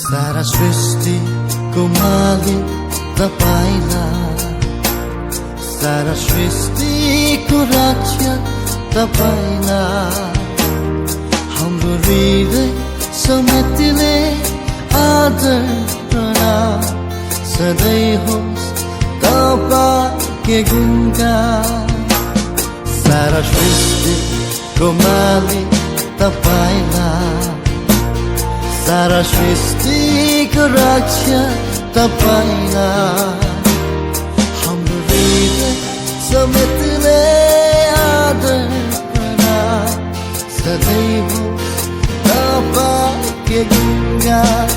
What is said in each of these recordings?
सारा सृष्टिको मालिक तपाईलाई, सारा सृष्टिको रक्षक तपाईलाई। हाम्रो हृदय समेतले आदर प्रणाम सधैँ होस् तपाईको गुणगान। सारा सृष्टिको मालिक तपाईलाई, सारा सृष्टिको रक्षक तपाईलाई। हाम्रो हृदय समेतले आदर प्रणाम सधैँ होस् तपाईको गुणगान।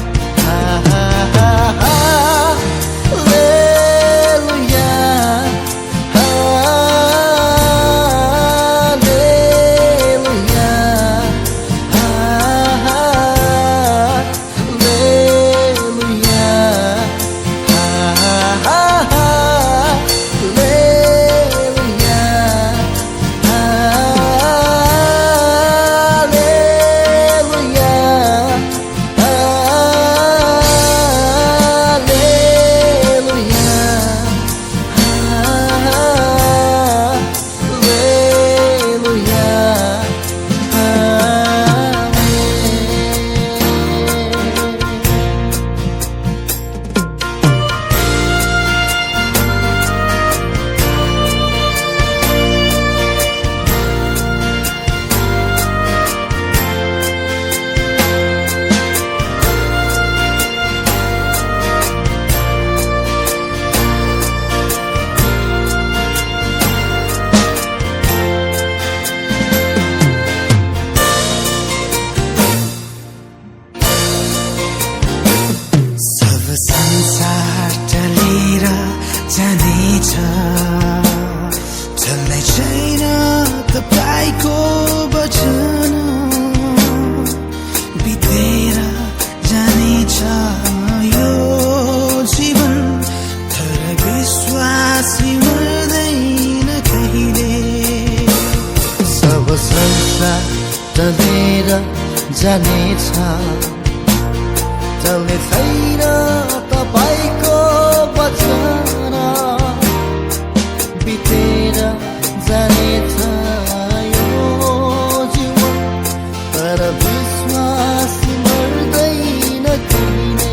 संसार चलेर जानेछ, चल्नै छैन तपाईको वचन। बितेर जानेछ यो जीवन, तर विश्वासी मर्दैन कहिले। सब संसार चलेर जानेछ, चल्ने छैन तपाईको वचन। बितेर जानेछ यो जीवन, तर विश्वास मर्दैन कहिले।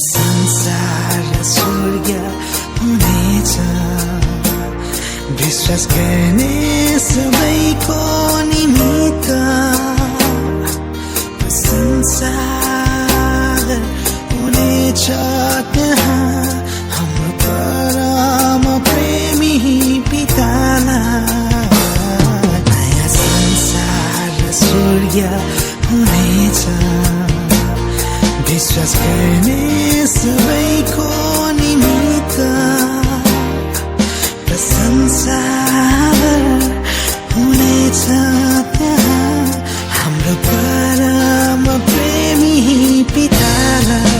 संसार स्वर्ग हुनेछ, विश्वास गर्ने सबैको निमित्त। संसार हुनेछ त्यहाँ हाम्रो परम प्रेमी पितालाई। नयाँ संसार स्वर्ग हुनेछ, विश्वास गर्ने सबैको निमित्त। संसार हुनेछ त्यहाँ हाम्रो परम प्रेमी पितालाई।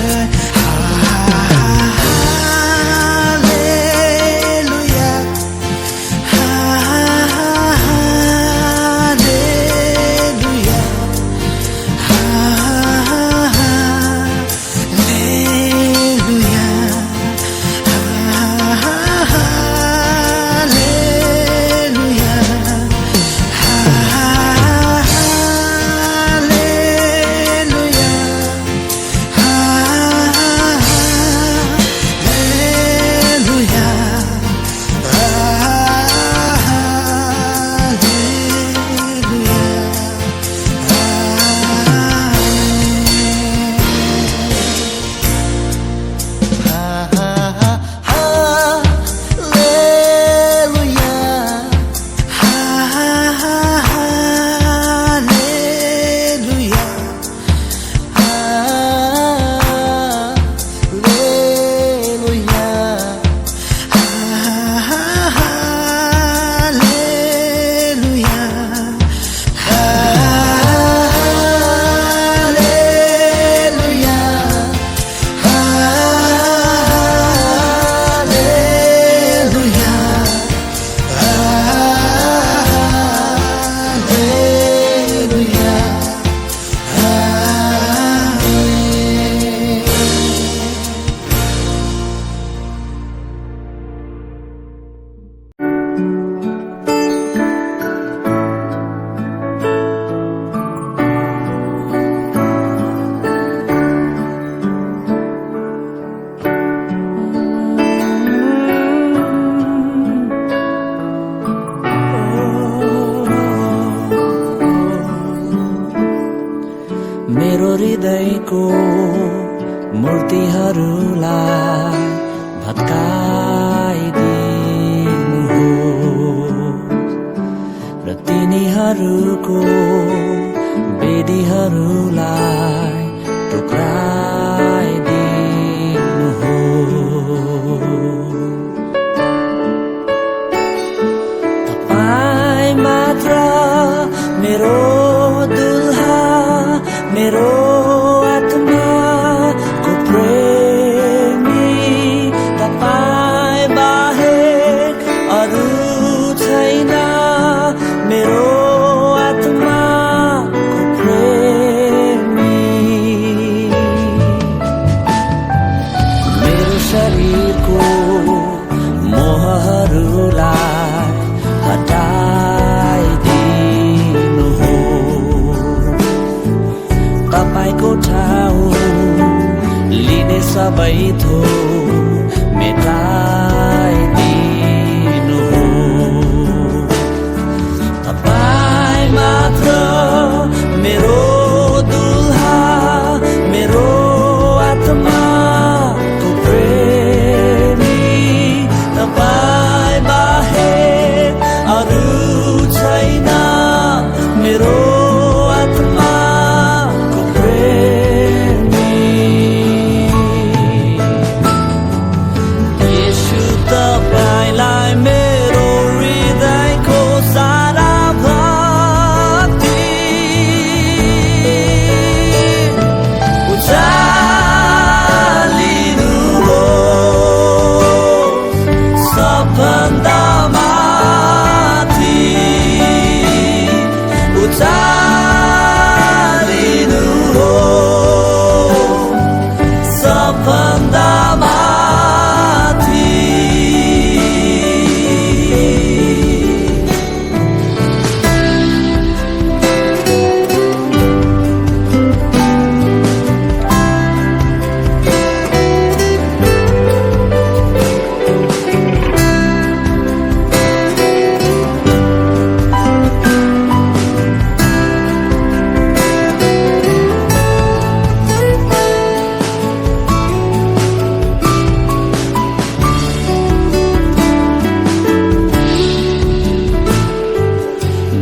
शरीरको मूर्तिहरूलाई भत्काइदिनुहोस् र तिनीहरूको वेदीहरूलाई टुक्राइदिनुहोस्। तपाईं मात्र मेरो दुल्हा, मेरो आत्माको प्रेमी, तपाईं बाहेक अरू छैन मेरो आत्माको प्रेमी। मेरो शरीरको मोहहरूलाई हटाइदिनुहोस्। तपाईको ठाउँ लिने सबै थोक मेटाइदिनुहोस्। तपाईं मात्र मेरो दुल्हा, मेरो आत्माको प्रेमी, तपाईं बाहेक अरू छैन मेरो आत्माको प्रेमी। येशू तपाईलाई मेरो हृदयको सारा भक्ति उचालिनुहोस् सबभन्दा माथि, उचालिनुहोस् सबभन्दा माथि।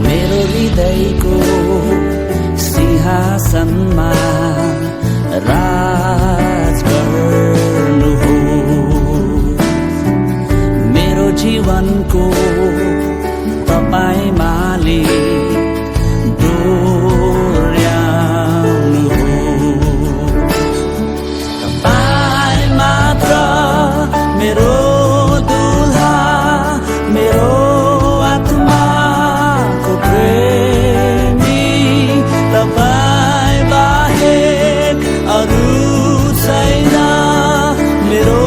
मेरो हृदयको सिंहासनमा राज गर्नुहोस्। मेरो जीवनको तपाईँ मालिक डोर्याउनुहोस्। तपाईँ मात्र मेरो दुल्हा, मेरो आत्माको प्रेमी, तपाईँ बाहेक अरू छैन मेरो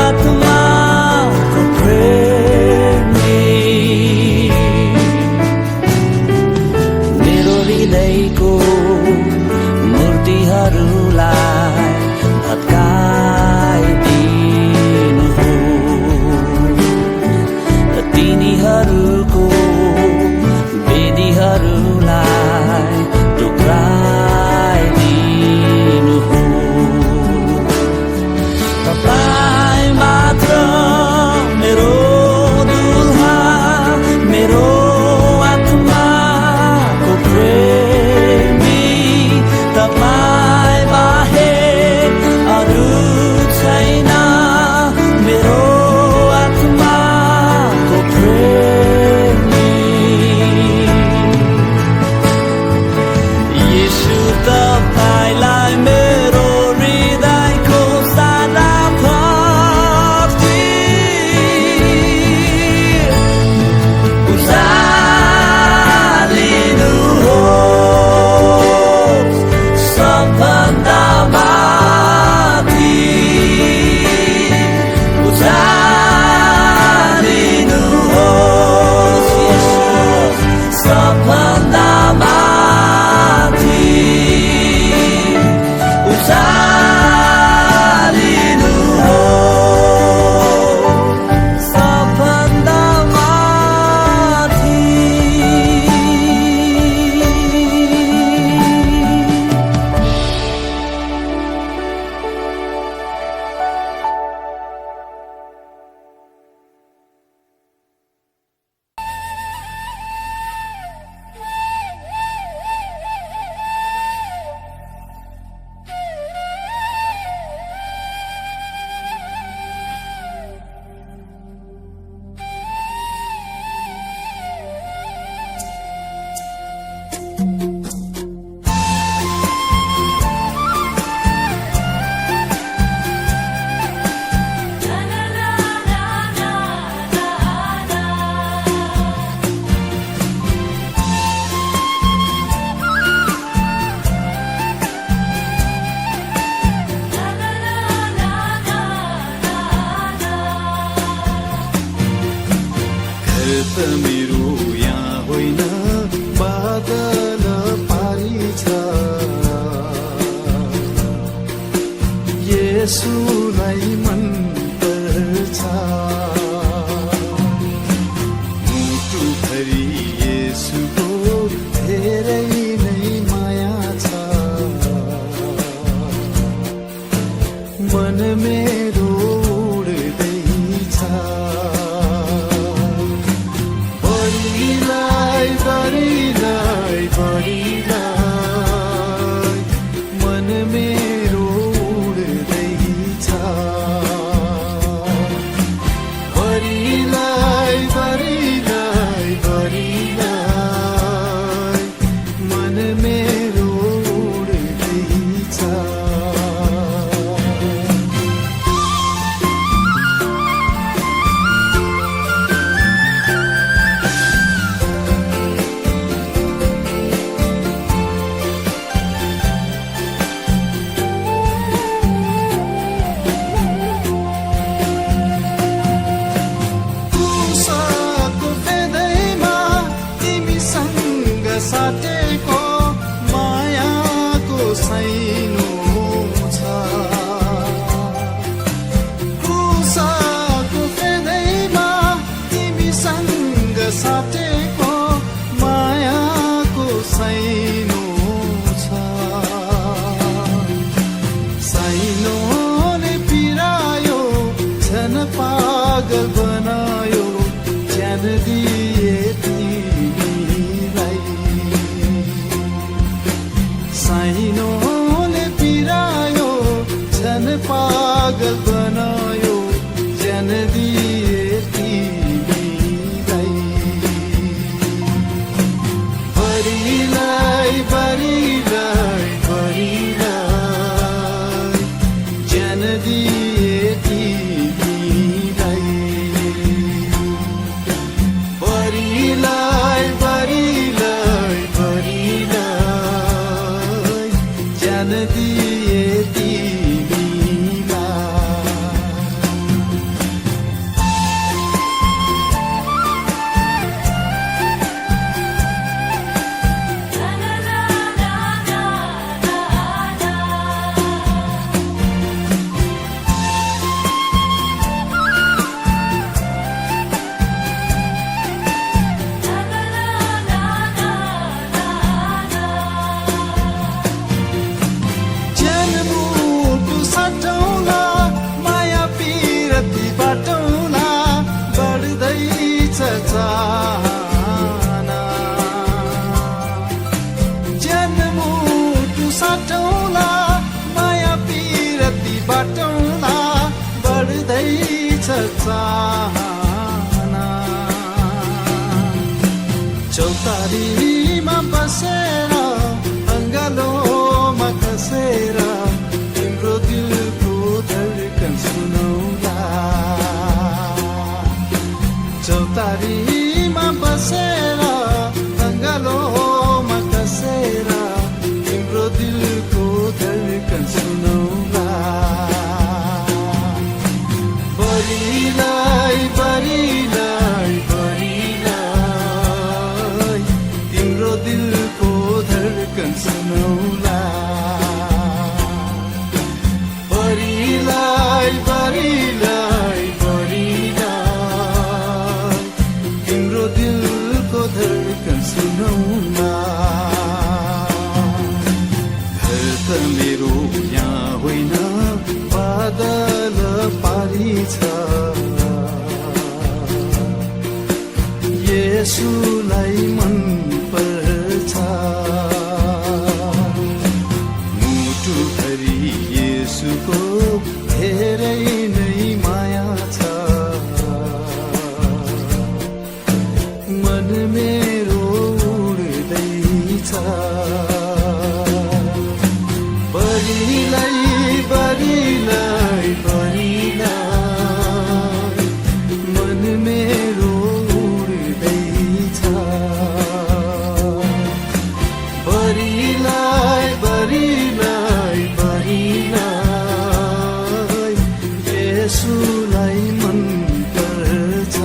आत्माको प्रेमी। मेरो हृदयको मूर्तिहरूलाई भत्काइदिनुहोस् र तिनीहरूको वेदीहरूलाई टुक्राइदिनुहोस्। तपाईँ मात्र मेरो दुल्हा, मेरो आत्माको प्रेमी, तपाईँ बाहेक अरू छैन मेरो आत्माको प्रेमी। येशू तपाईलाई मेरो हृदयको सारा भक्ति मेरो यहाँ होइन बादल पारी छ येशूलाई मन पर्छ मुटुभरि येशूको धेरै नै माया छ मन मेरो उड्दैछ बढिलाई बढिलाई बढिलाई मन मेरो उड्दैछ बढिलाई बढिलाई बढिलाई मन मेरो उड्दैछ साटेको मायाको सैनो छ क्रुसको फेदैमा तिमीसँग साटेको मायाको सैनो छ सैनोले पिरायो झन पागल बनायो ज्यान दिए सैनोले पिरायो झन पागल बनायो ज्यान दिए तिमीलाई बढिलाई बढिलाई बढिलाई ज्यान दिए तिमीलाई बढिलाई बढिलाई बढिलाई ज्यान दिए तिमीलाई जनमुटु सटौला माया पिरती बाटौला बढ्दैछ चाहना जनमुटु सटौला माया पिरती बाटौला बढ्दैछ चाहना चौतारीमा बसेर अङ्गालोमा खसेर तिम्रो दिलको धड्कन सुनौला चौतारीमा बसेर अङ्गालोमा खसेर तिम्रो दिलको धड्कन सुनौला बढिलाई बढिलाई बढिलाई तिम्रो दिलको धड्कन सुनौला बढिलाई बढिलाई बढिलाई तिम्रो दिलको धड्कन सुनौला घर त मेरो यहाँ होइन बादल पारी छ येशूलाई मन पर्छ मुटुभरि येशूको धेरै नै माया छ मन मेरो उड्दैछ बढिलाई बढिलाई बढिलाई मन मेरो उड्दैछ बढिलाई बढिलाई बढिलाई येशूलाई मन पर्छ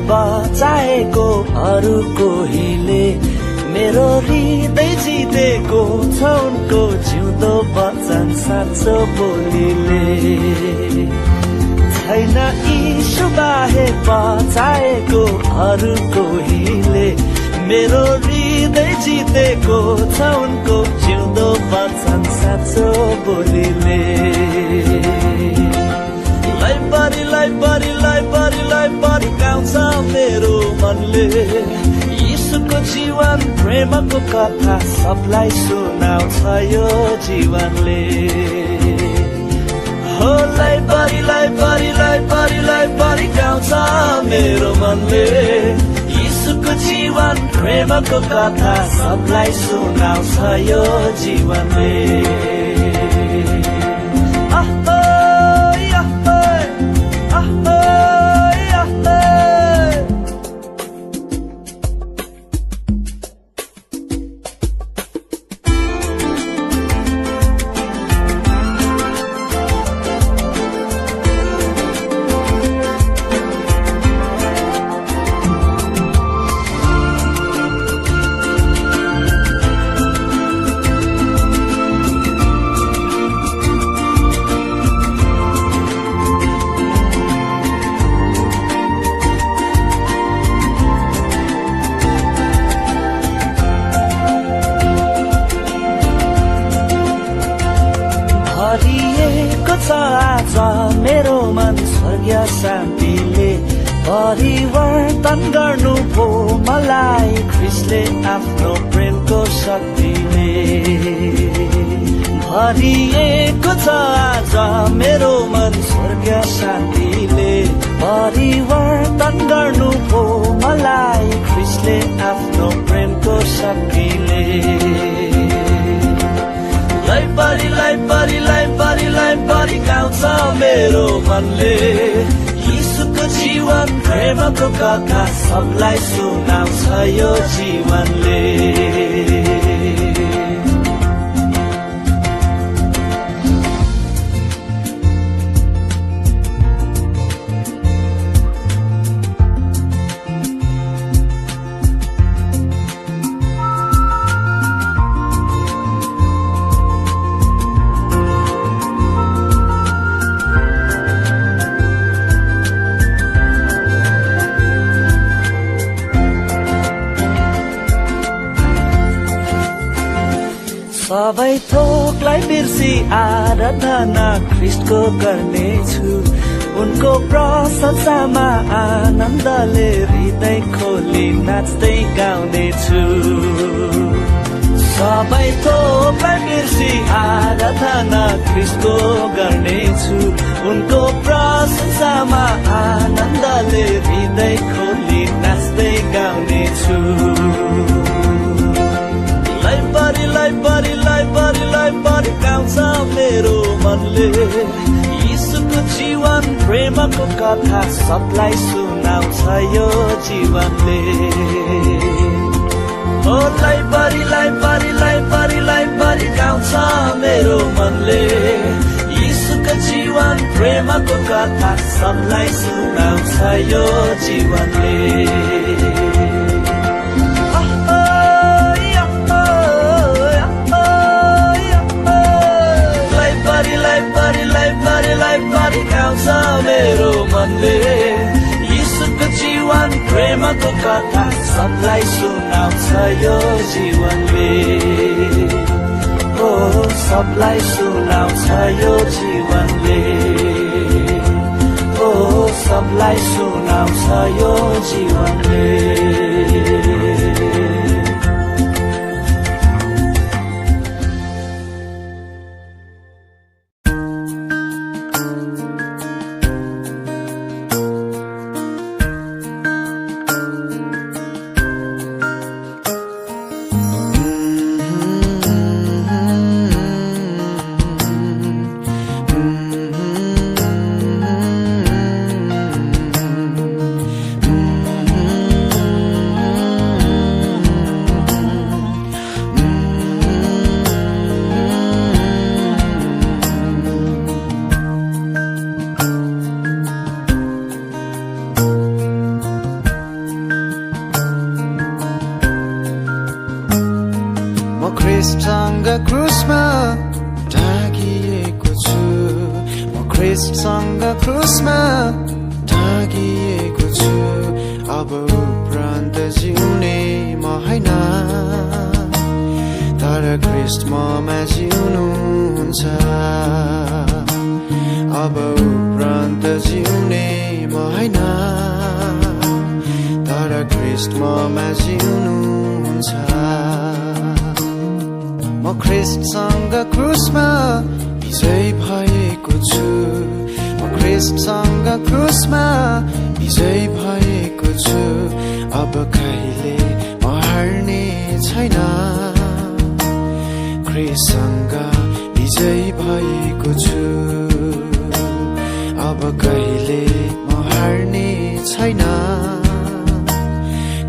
बचाएको अरू कोहीले मेरो हृदय जितेको छ उनको जिउँदो वचन साँचो बोलीले छैन यीशु बाहेक बचाएको अरू कोहीले मेरो हृदय जितेको छ उनको जिउँदो वचन साँचो बोलीले लाई गाउँछ मेरो मनले यीशुको जीवन प्रेमको कथा सबलाई सुनाउँछ यो जीवनले हो लाई गाउँछ मेरो मनले यीशुको जीवन प्रेमको कथा सबलाई सुनाउँछ यो जीवनले मेरो मन स्वर्गीय शान्तिले परिवर्तन गर्नु भो मलाई ख्रिस्टले आफ्नो प्रेमको शक्तिले भरिएको छ आज मेरो मन स्वर्गीय शान्तिले परिवर्तन गर्नु भो मलाई ख्रिस्टले आफ्नो प्रेमको शक्तिले लाई गाउँछ मेरो मनले यीशुको जीवन प्रेमको कथा सबलाई सुनाउँछ यो जीवनले सबै थोकलाई बिर्सी आराधना ख्रिस्टको गर्नेछु उनको प्रशंसामा आनन्दले हृदय खोली नाच्दै गाउनेछु सबै थोकलाई बिर्सी आराधना ख्रिस्टको गर्नेछु उनको प्रशंसामा आनन्दले हृदय खोली नाच्दै गाउनेछु लाई गाउँछ मेरो मनले यीशुको जीवन प्रेमको कथा सबलाई सुनाउँछ यो जीवनले हो लाई गाउँछ मेरो मनले यीशुको जीवन प्रेमको कथा सबलाई सुनाउँछ यो जीवनले गाउँछ मेरो मनले यीशुको जीवन प्रेमको कथा सबलाई सुनाउँछ यो जीवनले ओ सबलाई सुनाउँछ यो जीवनले ओ सबलाई सुनाउँछ यो जीवनले ख्रिस्टसँग क्रुसमा ढाकिएको छु म ख्रिस्टसँग क्रुसमा ढाकिएको छु अब उपरान्त जिउने म होइन तर ख्रिस्ट ममा जिउनुहुन्छ अब उपरान्त जिउने म होइन तर ख्रिस्ट ममा जिउनुहुन्छ म ख्रिस्टसँग क्रुसमा विजय भएको छु म ख्रिस्टसँग क्रुसमा विजय भएको छु अब कहिले म हार्ने छैन ख्रिस्टसँग विजय भएको छु अब कहिले म हार्ने छैन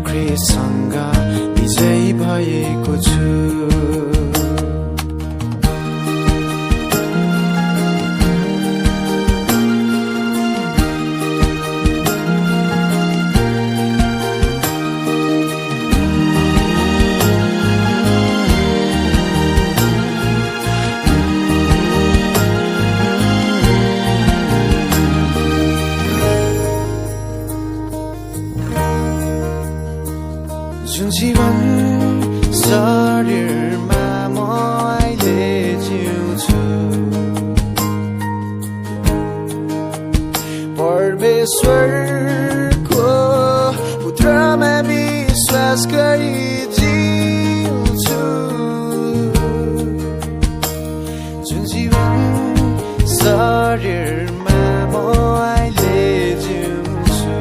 ख्रिस्टसँग विजय भएको छु जुन जीवन शरीरमा म अहिले जिउँछु परमेश्वरको पुत्रमा विश्वास गरी जिउँछु जुन जीवन शरीरमा म अहिले जिउँछु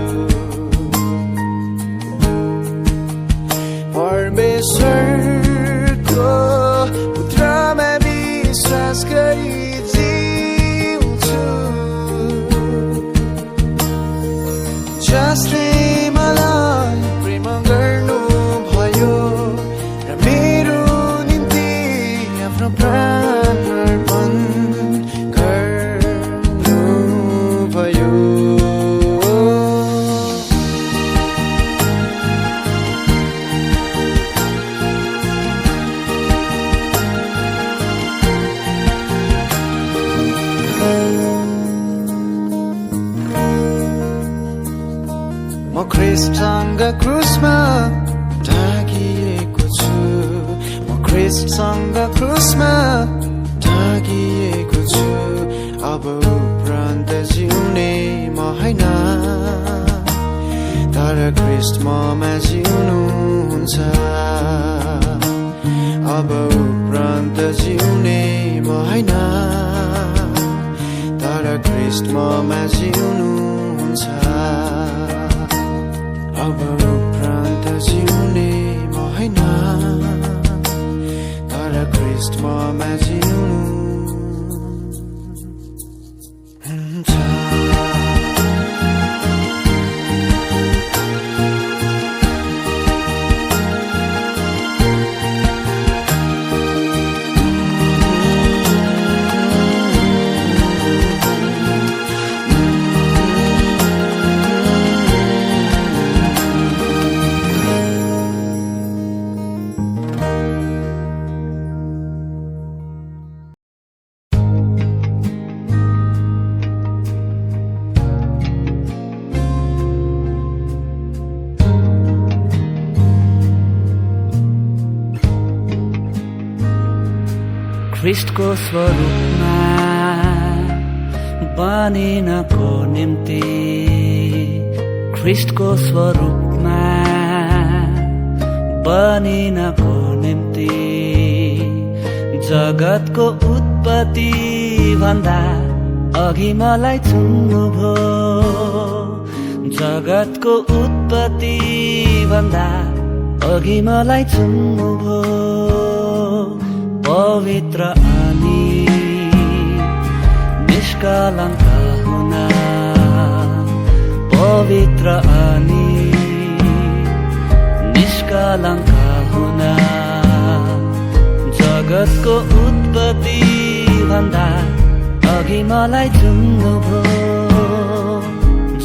परमेश्वरको पुत्रमा विश्वास गरी जिउँछु जसले मलाई प्रेम गर्नु भयो र मेरो निम्ति आफ्नो प्राण अर्पण गर्नु भयो म ख्रिस्टसँग क्रुसमा ढाकिएको छु म ख्रिस्टसँग क्रुसमा ढाकिएको छु अब उपरान्त जिउने म होइन तर ख्रिस्ट ममा जिउनुहुन्छ अब उपरान्त जिउने म होइन तर ख्रिस्ट ममा जिउनुहुन्छ अब उपरान्त जिउने म होइन तर ख्रिस्ट ममा जिउनुहुन्छ ख्रिस्टको स्वरूपमा बनिनको निम्ति ख्रिस्टको स्वरूपमा बनिनको निम्ति जगतको उत्पत्ति भन्दा अघि मलाई चुन्नुभयो जगतको उत्पत्ति भन्दा अघि मलाई चुन्नुभयो पवित्र अनि निष्कलङ्क हुन पवित्र अनि निष्कलङ्क हुन जगतको उत्पत्ति भन्दा अघि मलाई चुन्नुभयो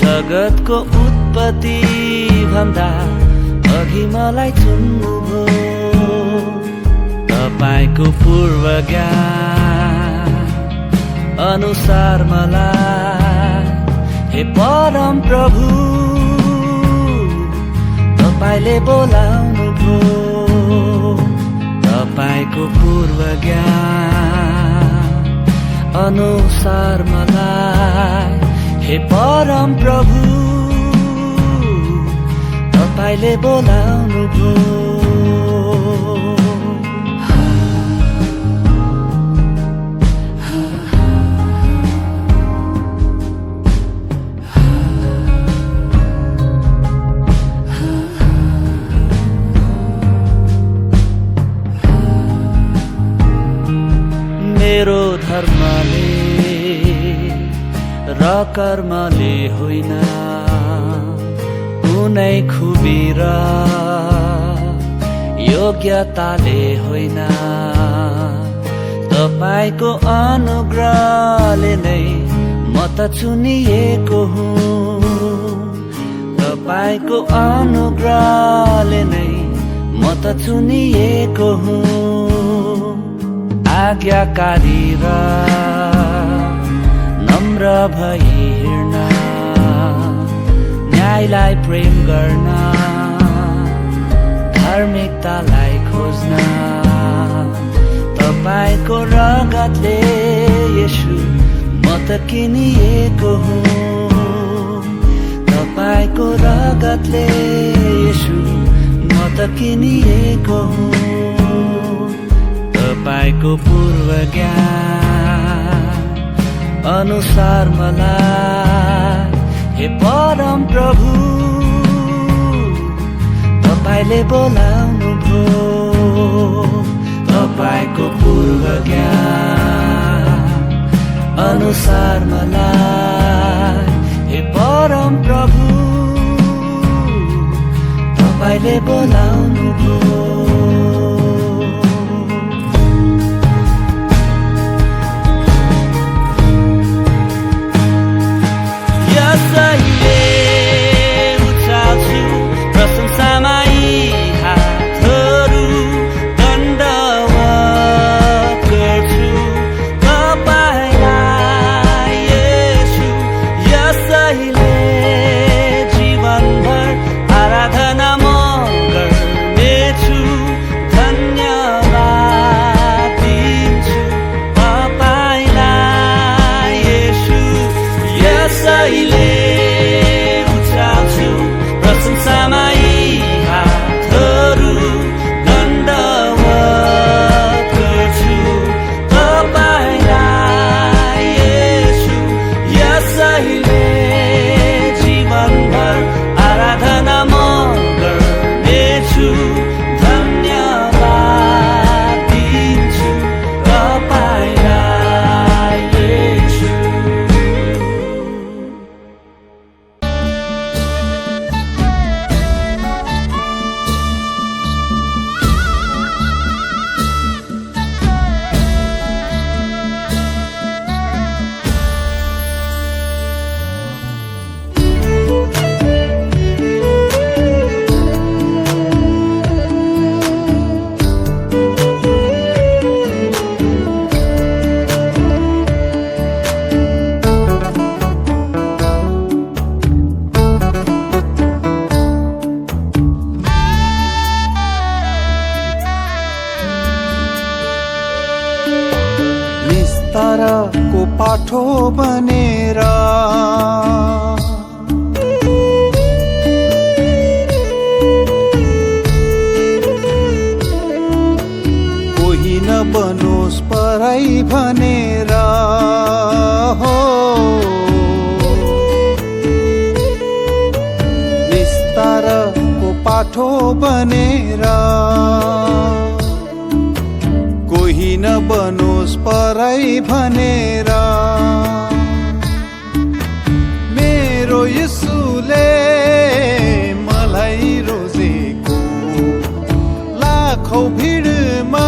जगतको उत्पत्ति भन्दा अघि मलाई चुन्नुभयो तपाईको पूर्व ज्ञान अनुसार मलाई हे परम प्रभु तपाईले बोलाउनु भो तपाईको पूर्व ज्ञान अनुसार मलाई हे परम प्रभु तपाईले बोलाउनु भो मेरो धर्मले र कर्मले होइन कुनै खुबी र योग्यताले होइन तपाईको अनुग्रहले नै म त चुनिएको हुँ तपाईको अनुग्रहले नै म त चुनिएको हुँ आज्ञाकारी र नम्र भई हिँड्न न्यायलाई प्रेम गर्न धार्मिकतालाई खोज्न तपाईको रगतले येशू म त किनिएको हुँ तपाईको रगतले येशू म त किनिएको हुँ तपाईको पूर्व ज्ञान अनुसार मलाई हे परम प्रभु तपाईले बोलाउनु भो तपाईको पूर्व ज्ञान अनुसार मलाई हे परम प्रभु तपाईले बोलाउनु भो यसैले उचाल्छु प्रशंसामा यी हातहरू दण्डवत गर्छु तपाईलाई येशू यसैले जीवनभर आराधना म गर्नेछु धन्यवाद दिन्छु तपाईलाई येशू यसैले उचाल्छु प्रशंसामा यी हातहरू दण्डवत गर्छु तपाईलाई येशू यसैले जीवनभर आराधना म गर्नेछु धन्यवाद दिन्छु तपाईलाई येशू निस्ताराको पाठो बनेर कोही नबनोस् पराई भनेर हो निस्ताराको पाठो बनेर कोही नबनोस् पराई भनेर मेरो येशूले मलाई रोजेको लाखौं भिडमा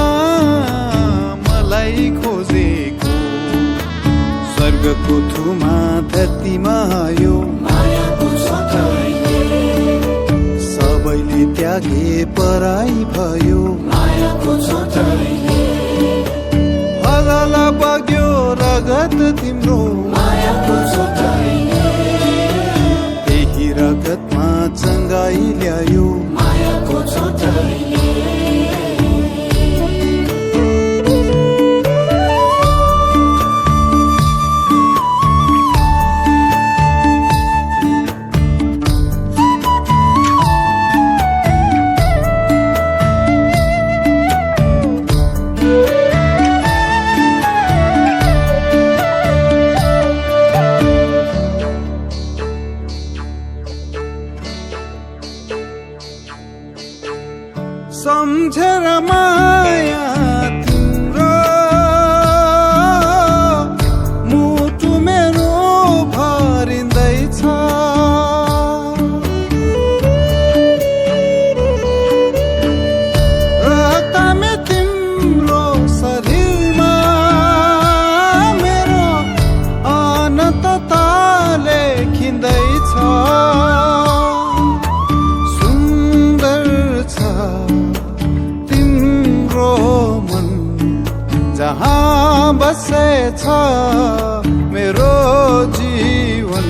मलाई खोजेको स्वर्गको थुमा धरतीमा यो मायाको छोटैले सबैले त्यागे पराई भयो मायाको छोटैले रगत तिम्रो मायाको चोटाइले त्यही रगतमा चङ्गाई ल्यायो मायाको चोटाइले सम्झेर माया तिम्रो मुटु मेरो भरिँदैछ रक्तमे तिम्रो शरीरमा मेरो अनन्तता लेखिँदैछ सुन्दर छ जहाँ बसेछ मेरो जीवन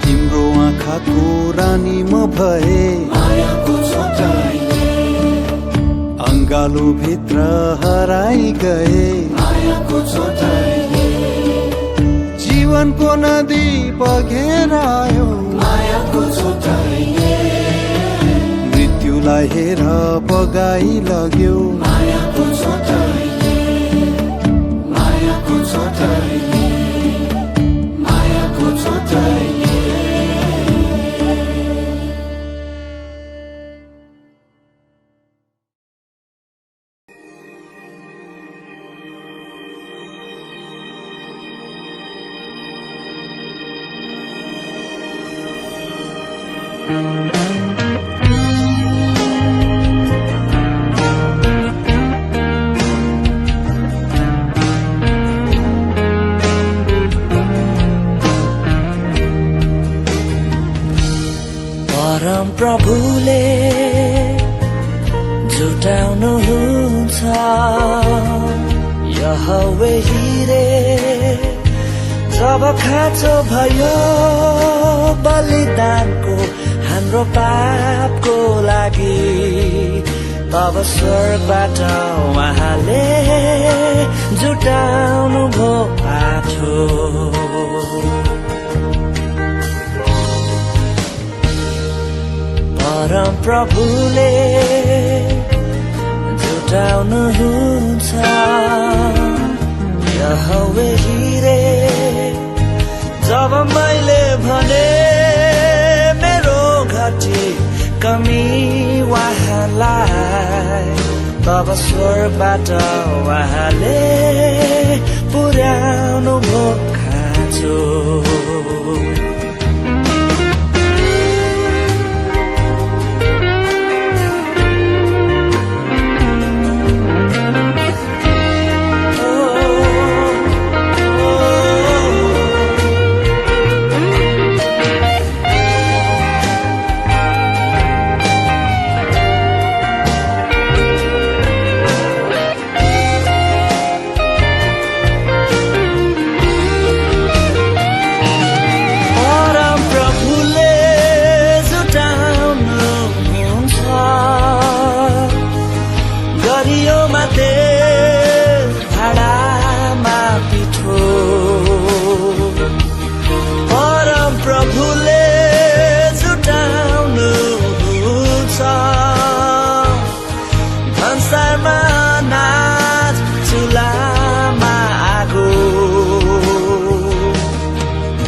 तिम्रो आँखाको रानी म भए मायाको चोटाइले अङ्गालो भित्र हराई गए मायाको चोटाइले जीवनको नदी बगेर आयो मायाको चोटाइले मृत्युलाई हेर बगाई लग्यो मायाको चोटाइले मायाको चोटाइले मायाको चोटाइले परम प्रभुले जुटाउनुहुन्छ यहोवे हिरे जब खाँचो भयो बलिदानको हाम्रो पापको लागि तब स्वर्गबाट उहाँले जुटाउनु भो आठो परम प्रभुले जुटाउनुहुन्छ यहोवे हिरे जब मैले भने मेरो घटी कमी उहाँलाई तब स्वर्गबाट उहाँले पुर्याउनु भो खाँचो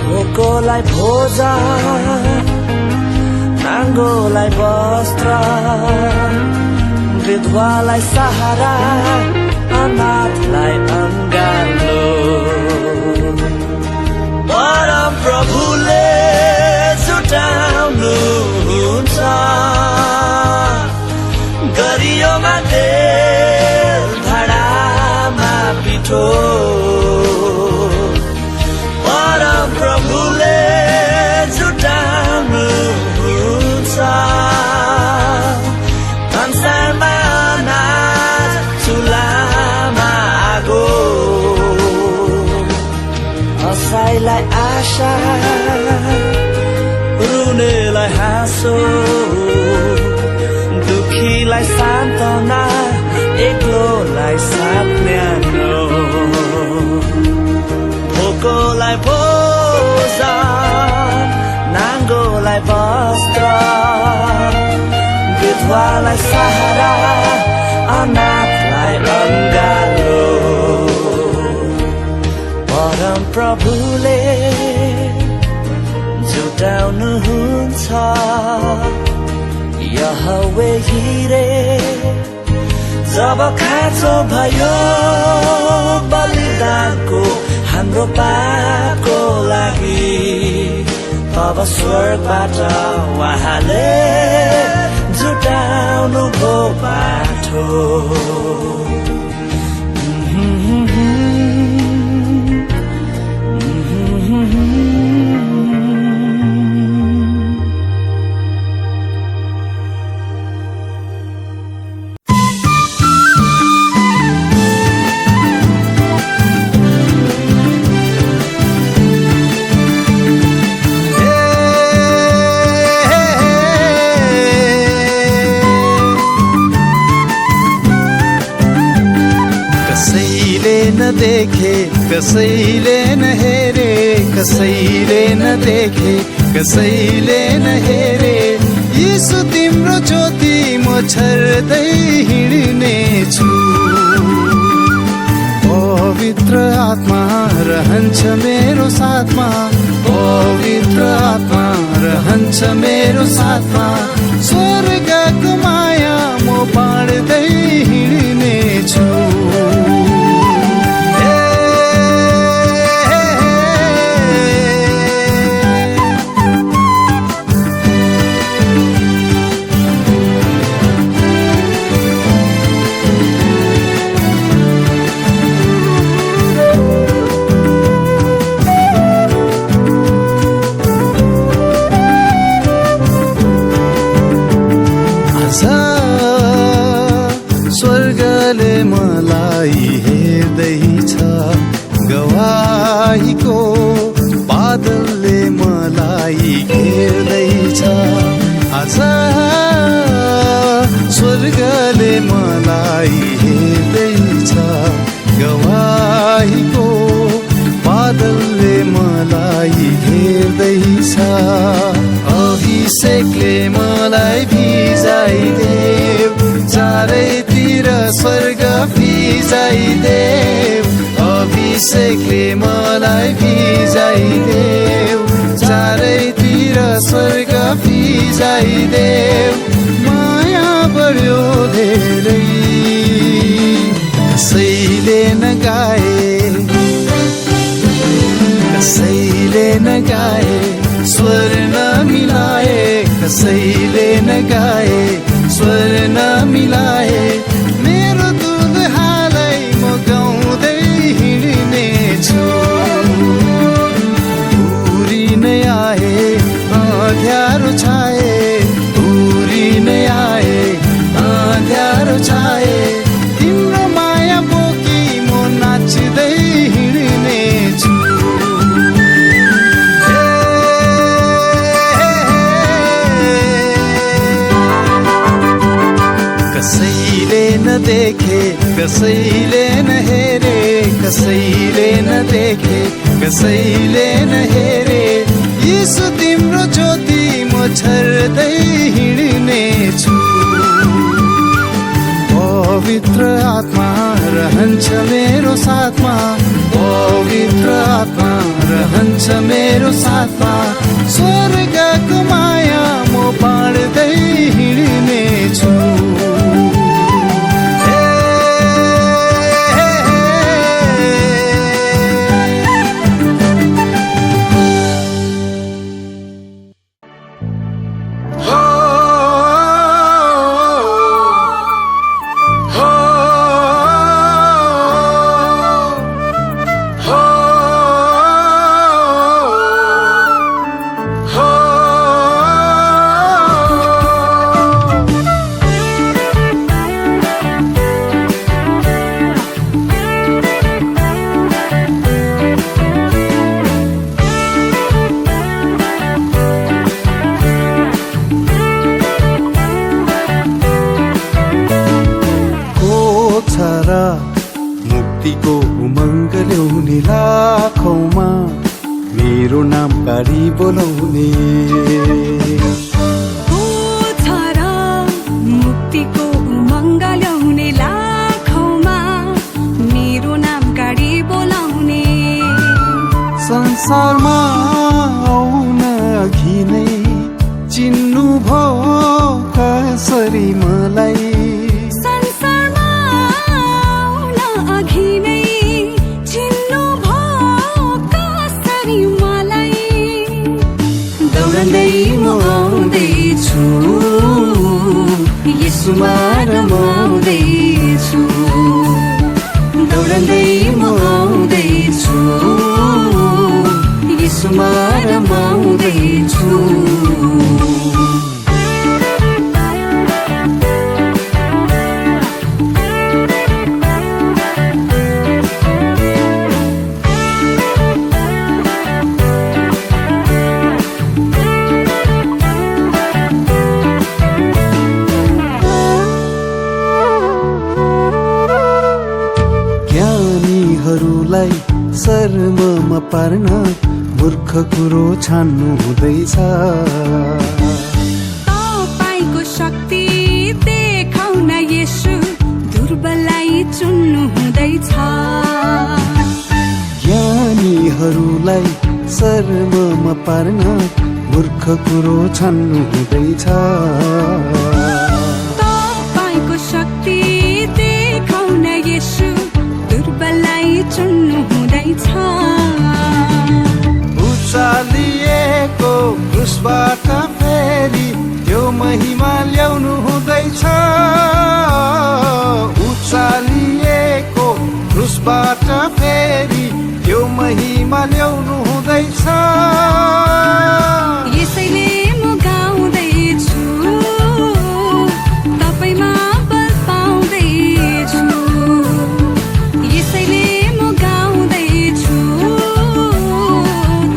भोकोलाई भोजन नाङ्गोलाई वस्त्र विधवालाई सहारा अनाथलाई अङ्गालो परम प्रभुले जुटाउनुहुन्छ गरियोमा तेल भाडामा पिठो परम प्रभुले जुटाउनुहुन्छ संसारमा अनाज चुलामा आगो आशा रुनेलाई हाँसो दुखीलाई सान्त्वना एक्लोलाई साथ न्यानो भोकोलाई भोजन नाङ्गोलाई वस्त्र विधवालाई सहारा अनाथलाई अङ्गालो परम प्रभुले जुटाउनुहुन्छ यहोवे हिरे जब खाँचो भयो बलिदानको हाम्रो पापको लागि तब स्वर्गबाट उहाँले जुटाउनु भो बाटो देखे कसैले न हेरे कसैले न देखे कसैले न हेरे यीशु तिम्रो ज्योति म छर्दै हिँड्ने छु पवित्र आत्मा रहन्छ मेरो साथमा पवित्र आत्मा रहन्छ मेरो साथमा स्वर्गको माया म बाँड्दै हिँड्ने छु स्वर्गले मलाई हेर्दैछ गवाहीको बादलले मलाई घेर्दैछ आज स्वर्गले मलाई हेर्दैछ गवाहीको बादलले मलाई घेर्दैछ अभिषेकले मलाई भिजाइदेऊ चारैतिर स्वर्ग भिजाइदेऊ अभिषेकले मलाई भिजाइदेऊ चारैतिर स्वर्ग भिजाइदेऊ माया बढ्यो धेरै कसैले नगाए कसैले नगाए स्वर नमिलाए कसैले नगाए स्वर नमिलाए मेरो दुलहालाई म गाउँदै हिँड्ने छु पुरी नै आए अँध्यारो छाए पुरी नै आए अँध्यारो छाए तिम्रो माया बोकी म नाच्दै हिँड्ने छु कसैले न देखे कसैले न हेरे कसैले न देखे कसैले न हेरे यीशु तिम्रो ज्योति म छर्दै हिँड्ने छु पवित्र आत्मा रहन्छ मेरो साथमा पवित्र आत्मा रहन्छ मेरो साथमा स्वर्गको माया म बाँड्दै हिँड्ने छु मुक्तिको उमङ्ग ल्याउने लाखौँमा मेरो नाम गाडी बोलाउने मुक्तिको उमङ्ग ल्याउने लाखौँमा मेरो नाम गाडी बोलाउने संसारमा आउन अघि नै चिन्नु भो कसरी मलाई संसारमा आउन अघि नै चिन्नु भो कसरी मलाई दौडँदै म आउँदैछु यसुमा रमाउँदैछु दौडँदै म आउँदैछु यसुमा रमाउँदैछु ज्ञानीहरूलाई शर्ममा पार्न मूर्ख कुरो छान्नु हुँदैछ तपाईको शक्ति देखाउन येशू दुर्बललाई चुन्नु हुँदैछ ज्ञानीहरूलाई शर्ममा पार्न मूर्ख कुरो छान्नु हुँदैछ तपाईको शक्ति देखाउन येशू दुर्बललाई चुन्नु हुँदैछ उचालिएको क्रुसबाट फेरि त्यो महिमा ल्याउनु हुँदैछ उचालिएको क्रुसबाट फेरि त्यो महिमा ल्याउनु हुँदैछ यसैले म गाउँदैछु तपाईमा बल पाउँदैछु यसैले म गाउँदैछु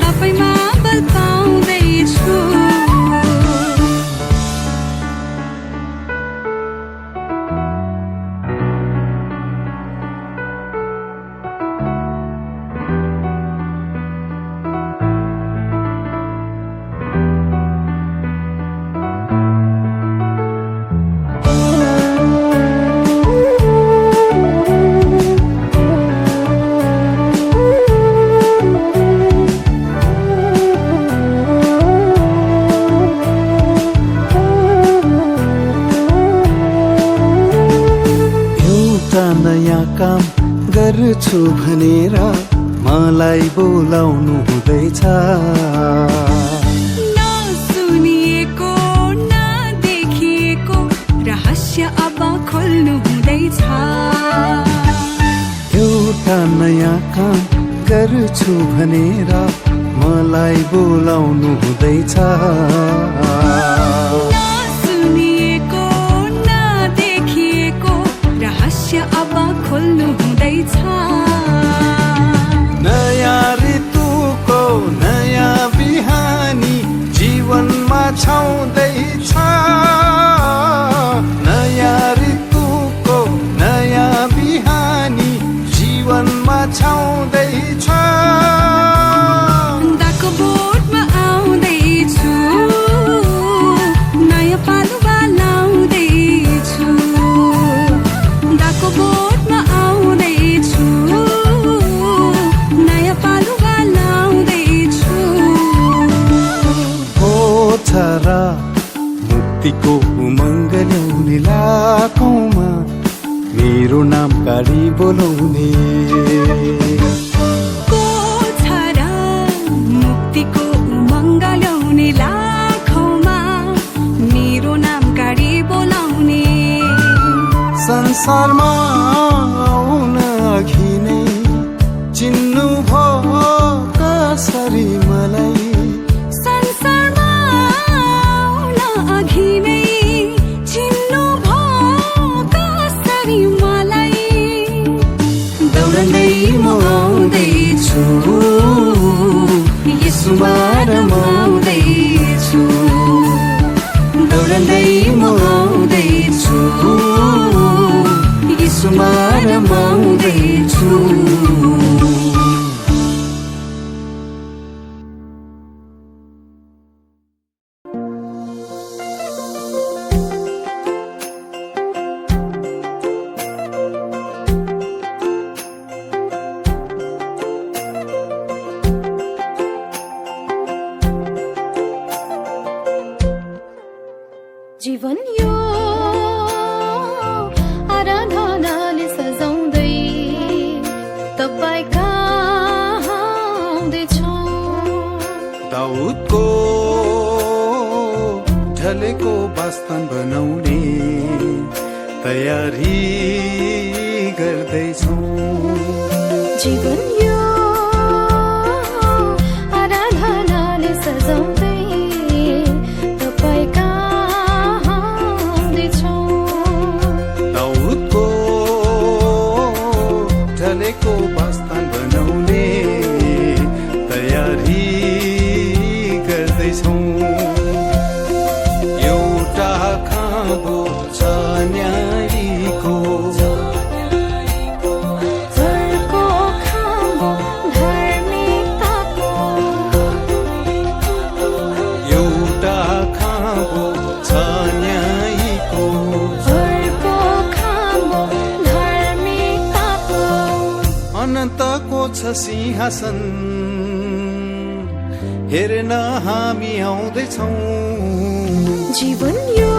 तपाईमा बल पाउँदैछु नयाँ काम गर्छु भनेर मलाई बोलाउनु हुँदैछ नसुनिएको नदेखिएको रहस्य अब खोल्नु हुँदैछ एउटा नयाँ काम गर्छु भनेर मलाई बोलाउनु हुँदैछ नसुनिएको नदेखिएको रहस्य अब खोल्नु हुँदैछ नयाँ ऋतुको नयाँ बिहानी जीवनमा छाउँदैछ नयाँ ऋतुको नयाँ बिहानी जीवनमा छाउँदैछ दाको बोटमा आउँदैछु नयाँ पालुवा लाउँदैछु दाको बोटमा आउँदैछु नयाँ पालुवा लाउँदैछु हो र मुक्तिको उमङ्ग ल्याउने लाखौँमा मेरो नाम गाडी बोलाउने मुक्तिको उमङ्ग ल्याउने लाखौँमा मेरो नाम गाडी बोलाउने संसारमा आउन अघि नै चिन्नु भो कसरी मलाई संसारमा आउन अघि नै चिन्नु भो कसरी मलाई दौडँदै म आउँदैछु यसुमा रमाउँदैछु दौडँदै म आउँदैछु यसुमा रमाउँदैछु ढलेको वास्तन बनाउने तयारी गर्दैछौँ। जीवन यो आराधनाले सजाउँदै तपाईँ कहाँ आउँदैछौँ। दाउदको ढलेको वास्तन बनाउने तयारी गर्दैछौँ। एउटा खाँबो छ न्यायको, अर्को खाँबो धार्मिकताको, एउटा खाँबो छ न्यायको, अर्को खाँबो धार्मिकताको। अनन्तको छ सिंहासन हेर्न हामी आउँदैछौँ। जीवन यो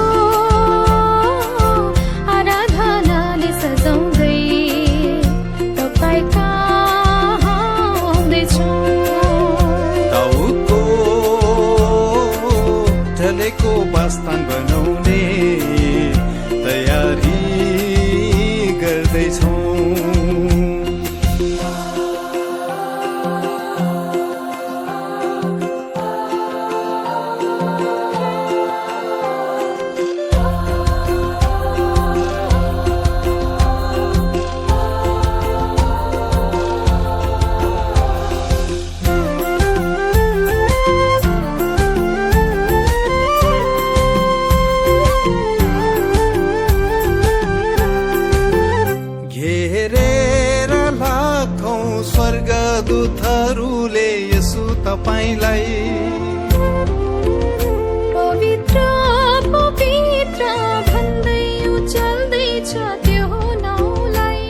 आराधनाले सजाउँदै तपाईँ कहाँ आउँदैछौँ। दाउदको ढलेको वास्तन बनाउने तयारी गर्दैछौँ। घेरेर लाखौं स्वर्गदूतहरूले यसो तपाईलाई पवित्र पवित्र भन्दै उचाल्दैछ त्यो नाउँलाई।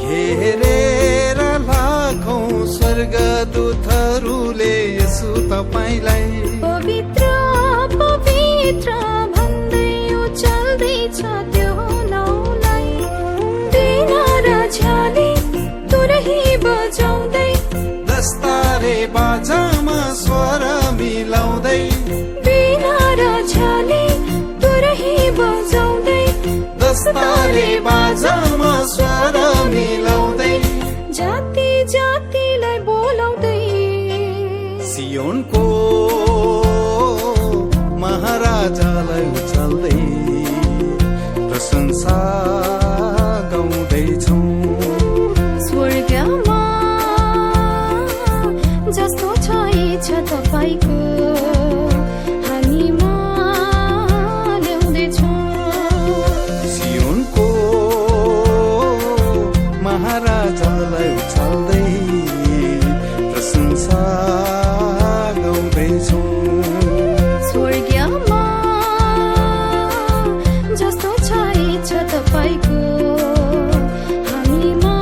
घेरेर लाखौं स्वर्गदूतहरूले यसो तपाईलाई पवित्र पवित्र भन्दै उचाल्दैछ त्यो नाउँलाई। बिना राजाले तुरही बजाउँदै, दस्तारे बाजामा स्वर मिलाउँदै, बिना राजाले तुरही बजाउँदै, दस्तारे बाजामा स्वर मिलाउँदै, जाति जातिलाई बोलाउँदै, सियोनको महाराजालाई उचाल्दै प्रशंसा गाउँदैछौँ। स्वर्गमा जस्तो छ इच्छा तपाईँको हामीमा ल्याउँदैछौँ। सियोनको महाराजालाई उचाल्दै प्रशंसा गाउँदैछौँ। स्वर्गमा जस्तो छ इच्छा तपाईँको हामीमा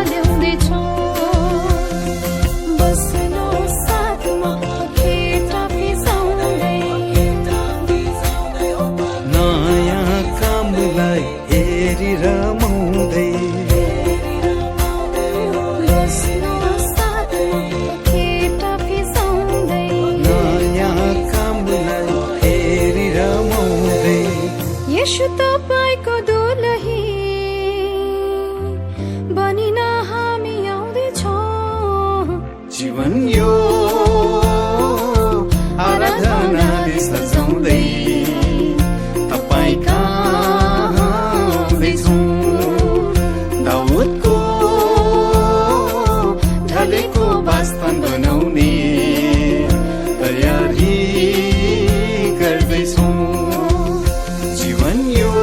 ल्याउँदैछौँ। बस्नु साथमा खेता फिसाउँदै, नयाँ कामलाई हेरी रमाउँदै, बस्नु साथमा खेता फिसाउँदै, नयाँ कामलाई हेरी रमाउँदै, यसो तपाईँको दुलही बनिन हामी आउँदैछौँ। जीवन यो आराधनाले सजाउँदै तपाईँ कहाँ आउँदैछौँ। दाउदको ढलेको वास्तन बनाउने तयारी गर्दैछौँ। जीवन यो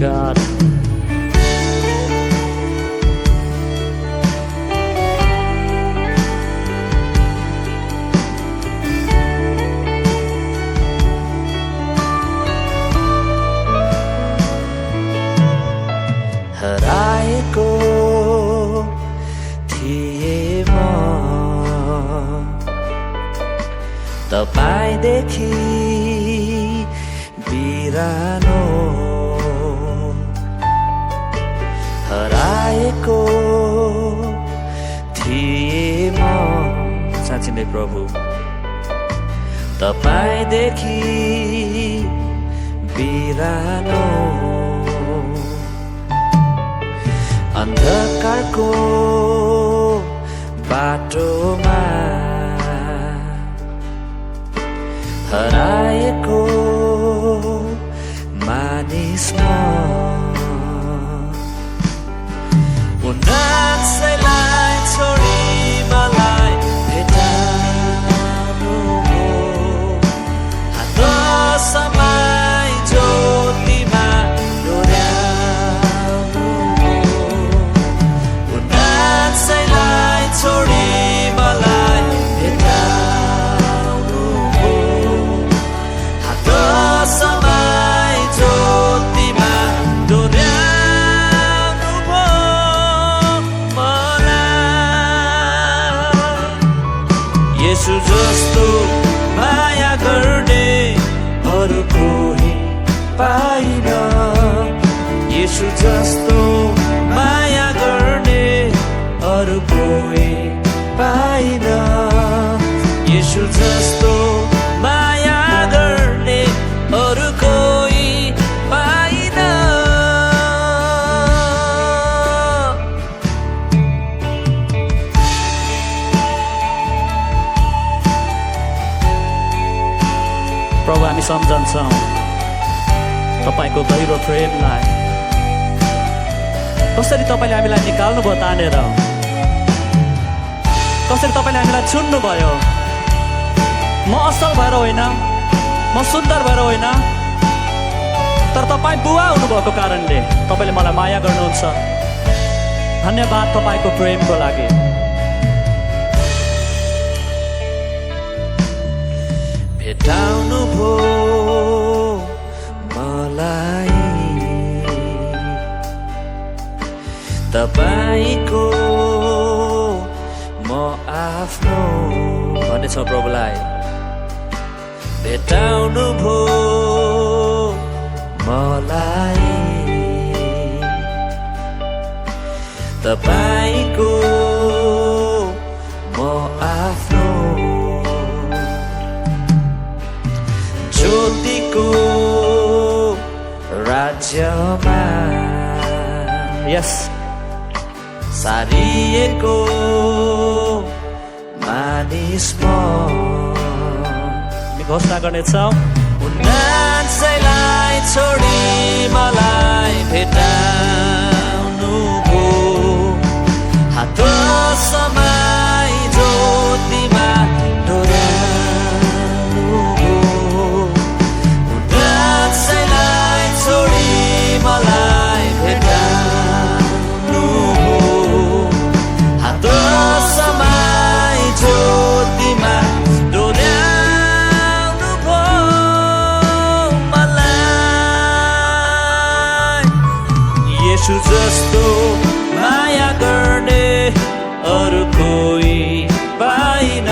God. हराएको थिए म तपाईदेखि बिरानो हराएको थिए म साँच्चै नै प्रभु तपाईदेखि बिरानो अन्धकारको बाटोमा हराएको मानिस म उन्नाइसलाई छोडी मलाई भेटाउनु हात समाई ज्योतिमा डोर्याउनु उन्नाइसलाई छोडी मलाई भेटाउनु हात समाई ज्योतिमा डोर्याउनु मलाई यसु जस्तो माया गर्ने अरू कोही पाइन यसु जस्तो माया गर्ने अरू कोही पाइन यसु जस्तो माया गर्ने अरू कोही पाइन प्रभु हामी सम्झन्छौँ तपाईको गहिरो प्रेमलाई कसरी तपाईँले हामीलाई निकाल्नुभयो तानेर कसरी तपाईँले हामीलाई चुन्नुभयो म असल भएर होइन म सुन्दर भएर होइन तर तपाईँ बुवा हुनुभएको कारणले तपाईँले मलाई माया गर्नुहुन्छ धन्यवाद तपाईँको प्रेमको लागि भेटाउनु भो मलाई तपाईको म आफ्नो भन्नेछ प्रभुलाई भेटाउनु भो मलाई तपाईको म आफ्नो ज्योतिको राज्यमा यस सारिएको मानिस म हामी घोषणा गर्नेछौँ उन्नाइसलाई छोडी मलाई भेटाउनु भो हात समाई ज्योतिमा डोर्याउनु भो उन्नाइसलाई छोडी मलाई भेटाउनु भो हात समाई ज्योतिमा डोर्याउनु भो मलाई यसु जस्तो माया गर्ने अरू कोही पाइन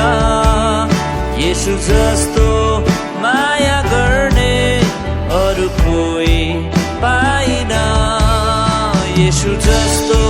यसु जस्तो माया गर्ने अरू कोही पाइन यसु जस्तो